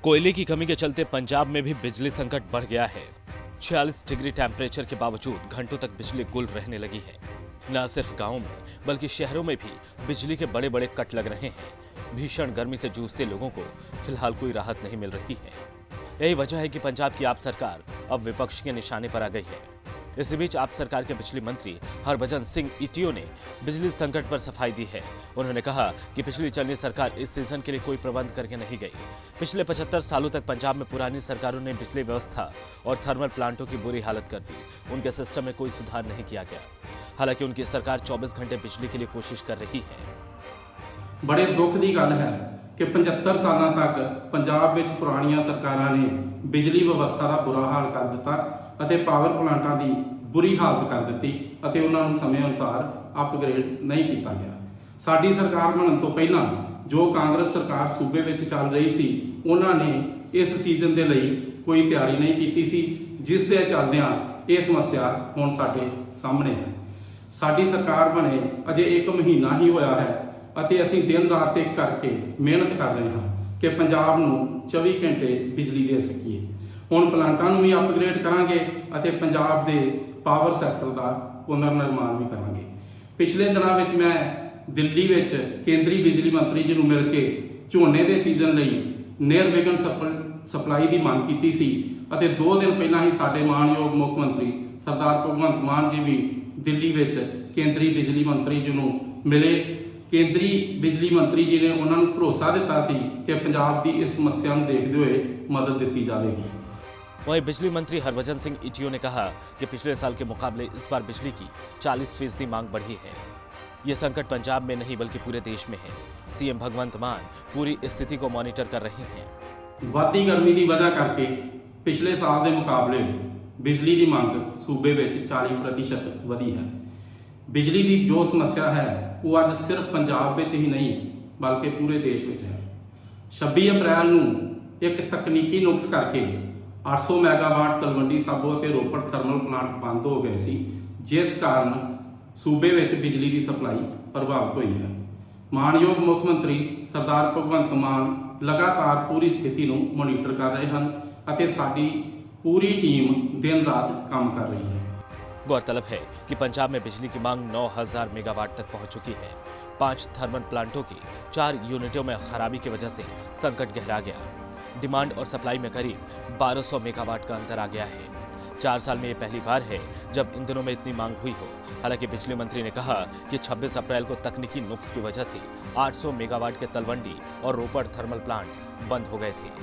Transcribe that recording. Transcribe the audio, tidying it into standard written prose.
कोयले की कमी के चलते पंजाब में भी बिजली संकट बढ़ गया है। 46 डिग्री टेम्परेचर के बावजूद घंटों तक बिजली गुल रहने लगी है। न सिर्फ गांवों में बल्कि शहरों में भी बिजली के बड़े बड़े कट लग रहे हैं। भीषण गर्मी से जूझते लोगों को फिलहाल कोई राहत नहीं मिल रही है। यही वजह है कि पंजाब की आप सरकार अब विपक्ष के निशाने पर आ गई है। इसी बीच आप सरकार के बिजली मंत्री हरभजन सिंह इटियो ने बिजली संकट पर सफाई दी है। उन्होंने कहा कि पिछली चलनी सरकार इस सीजन के लिए कोई प्रबंध करके नहीं गई। पिछले 75 सालों तक पंजाब में पुरानी सरकारों ने बिजली व्यवस्था और थर्मल प्लांटों की बुरी हालत कर दी। उनके सिस्टम में कोई सुधार नहीं किया गया। हालांकि उनकी सरकार 24 घंटे बिजली के लिए कोशिश कर रही है। बड़े दुख की गल है कि 75 साल तक पंजाब में पुरानियां सरकारां ने बिजली व्यवस्था का बुरा हाल कर दिता ਅਤੇ पावर प्लांटां की बुरी हालत कर दी ਅਤੇ ਉਹਨਾਂ ਨੂੰ ਸਮੇਂ ਅਨੁਸਾਰ ਅਪਗ੍ਰੇਡ नहीं किया गया। ਸਾਡੀ ਸਰਕਾਰ ਬਣਨ ਤੋਂ ਪਹਿਲਾਂ ਜੋ ਕਾਂਗਰਸ ਸਰਕਾਰ ਸੂਬੇ ਵਿੱਚ ਚੱਲ ਰਹੀ ਸੀ ਉਹਨਾਂ ਨੇ ਇਸ ਸੀਜ਼ਨ ਦੇ ਲਈ ਕੋਈ ਤਿਆਰੀ ਨਹੀਂ ਕੀਤੀ ਸੀ, ਜਿਸ ਦੇ ਚੱਲਦਿਆਂ ਇਹ ਸਮੱਸਿਆ ਹੁਣ ਸਾਡੇ ਸਾਹਮਣੇ ਹੈ। ਸਾਡੀ ਸਰਕਾਰ ਬਣੇ ਅਜੇ 1 ਮਹੀਨਾ ਹੀ ਹੋਇਆ ਹੈ ਅਤੇ ਅਸੀਂ ਦਿਨ ਰਾਤ ਇੱਕ ਕਰਕੇ ਮਿਹਨਤ ਕਰ ਰਹੇ ਹਾਂ ਕਿ ਪੰਜਾਬ ਨੂੰ 24 ਘੰਟੇ ਬਿਜਲੀ ਦੇ ਸਕੀਏ। ਹੁਣ ਪਲਾਂਟਾਂ ਨੂੰ ਵੀ ਅਪਗ੍ਰੇਡ ਕਰਾਂਗੇ ਅਤੇ ਪੰਜਾਬ ਦੇ ਪਾਵਰ ਸੈਕਟਰ ਦਾ ਪੁਨਰ ਨਿਰਮਾਣ ਵੀ ਕਰਾਂਗੇ। ਪਿਛਲੇ ਦਿਨਾਂ ਵਿੱਚ ਮੈਂ ਦਿੱਲੀ ਵਿੱਚ ਕੇਂਦਰੀ ਬਿਜਲੀ ਮੰਤਰੀ ਜੀ ਨੂੰ ਮਿਲ ਕੇ ਝੋਨੇ ਦੇ ਸੀਜ਼ਨ ਲਈ ਨਿਰਵਿਘਨ ਸਪਲਾਈ ਦੀ ਮੰਗ ਕੀਤੀ ਸੀ ਅਤੇ 2 ਦਿਨ ਪਹਿਲਾਂ ਹੀ ਸਾਡੇ ਮਾਨਯੋਗ ਮੁੱਖ ਮੰਤਰੀ ਸਰਦਾਰ ਭਗਵੰਤ ਮਾਨ ਜੀ ਵੀ ਦਿੱਲੀ ਵਿੱਚ ਕੇਂਦਰੀ ਬਿਜਲੀ ਮੰਤਰੀ ਜੀ ਨੂੰ ਮਿਲੇ। ਕੇਂਦਰੀ ਬਿਜਲੀ ਮੰਤਰੀ ਜੀ ਨੇ ਉਹਨਾਂ ਨੂੰ ਭਰੋਸਾ ਦਿੱਤਾ ਸੀ ਕਿ ਪੰਜਾਬ ਦੀ ਇਸ ਸਮੱਸਿਆ ਨੂੰ ਦੇਖਦੇ ਹੋਏ ਮਦਦ ਦਿੱਤੀ ਜਾਵੇਗੀ। वहीं बिजली मंत्री हरभजन सिंह इटियो ने कहा कि पिछले साल के मुकाबले इस बार बिजली की 40% मांग बढ़ी है। ये संकट पंजाब में नहीं बल्कि पूरे देश में है। सीएम भगवंत मान पूरी स्थिति को मॉनिटर कर रहे हैं। ਵਧਦੀ ਗਰਮੀ ਦੀ ਵਜ੍ਹਾ ਕਰਕੇ ਪਿਛਲੇ ਸਾਲ ਦੇ ਮੁਕਾਬਲੇ ਬਿਜਲੀ ਦੀ ਮੰਗ ਸੂਬੇ ਵਿੱਚ 40% ਵਧੀ ਹੈ। ਬਿਜਲੀ ਦੀ ਜੋ ਸਮੱਸਿਆ ਹੈ ਉਹ ਅੱਜ ਸਿਰਫ ਪੰਜਾਬ ਵਿੱਚ ਹੀ ਨਹੀਂ ਬਲਕਿ ਪੂਰੇ ਦੇਸ਼ ਵਿੱਚ ਹੈ। 26 ਅਪ੍ਰੈਲ ਨੂੰ ਇੱਕ ਤਕਨੀਕੀ ਨੁਕਸ ਕਰਕੇ 800 ਮੈਗਾਵਾਟ ਤਲਵੰਡੀ ਸਾਬੋ ਅਤੇ ਰੋਪੜ ਥਰਮਲ ਪਲਾਂਟ ਬੰਦ ਹੋ ਗਏ ਸੀ, ਜਿਸ ਕਾਰਨ ਸੂਬੇ ਵਿੱਚ ਬਿਜਲੀ ਦੀ ਸਪਲਾਈ ਪ੍ਰਭਾਵਿਤ ਹੋਈ ਹੈ। ਮਾਨਯੋਗ ਮੁੱਖ ਮੰਤਰੀ ਸਰਦਾਰ ਭਗਵੰਤ ਮਾਨ ਲਗਾਤਾਰ ਪੂਰੀ ਸਥਿਤੀ ਨੂੰ ਮੋਨੀਟਰ ਕਰ ਰਹੇ ਹਨ ਅਤੇ ਸਾਡੀ पूरी टीम दिन रात काम कर रही है। गौरतलब है कि पंजाब में बिजली की मांग 9000 मेगावाट तक पहुंच चुकी है। 5 थर्मल प्लांटों की 4 यूनिटों में खराबी की वजह से संकट गहरा गया। डिमांड और सप्लाई में करीब 1200 मेगावाट का अंतर आ गया है। 4 साल में ये पहली बार है जब इन दिनों में इतनी मांग हुई हो। हालांकि बिजली मंत्री ने कहा कि 26 अप्रैल को तकनीकी नुक्स की वजह से 800 मेगावाट के तलवंडी और रोपड़ थर्मल प्लांट बंद हो गए थे।